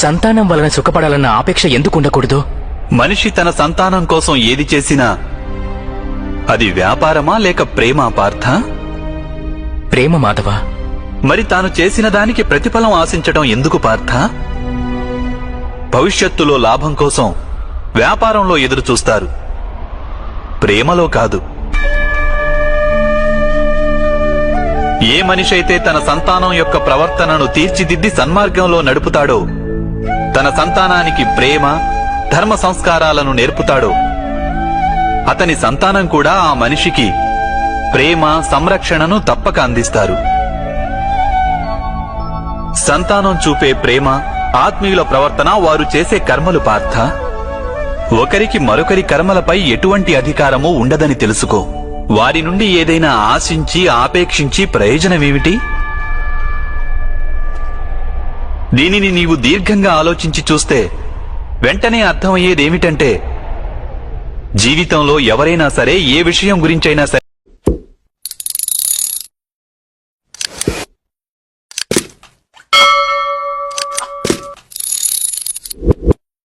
సంతానం వలన సుఖపడాలన్న ఆపేక్ష ఎందుకు ఉండకూడదు? మనిషి తన సంతానం కోసం ఏది చేసినా అది వ్యాపారమా లేక ప్రేమా పార్థ? ప్రేమ మాధవ. మరి తాను చేసిన దానికి ప్రతిఫలం ఆశించడం ఎందుకు పార్థ? భవిష్యత్తులో లాభం కోసం వ్యాపారంలో ఎదురు చూస్తారు, ప్రేమలో కాదు. ఏ మనిషైతే తన సంతానం యొక్క ప్రవర్తనను తీర్చిదిద్ది సన్మార్గంలో నడుపుతాడో, తన సంతానానికి ప్రేమ ధర్మ సంస్కారాలను నేర్పుతాడో, అతని సంతానం కూడా ఆ మనిషికి ప్రేమ సంరక్షణను తప్పక అందిస్తారు. సంతానం చూపే ప్రేమ, ఆత్మీయుల ప్రవర్తన, వారు చేసే కర్మలు పార్థ. ఒకరికి మరొకరి కర్మలపై ఎటువంటి అధికారమూ ఉండదని తెలుసుకో. వారి నుండి ఏదైనా ఆశించి ఆపేక్షించి ప్రయోజనమేమిటి? దీనిని నీవు దీర్ఘంగా ఆలోచించి చూస్తే వెంటనే అర్థమయ్యేదేమిటంటే, జీవితంలో ఎవరైనా సరే ఏ విషయం గురించైనా సరే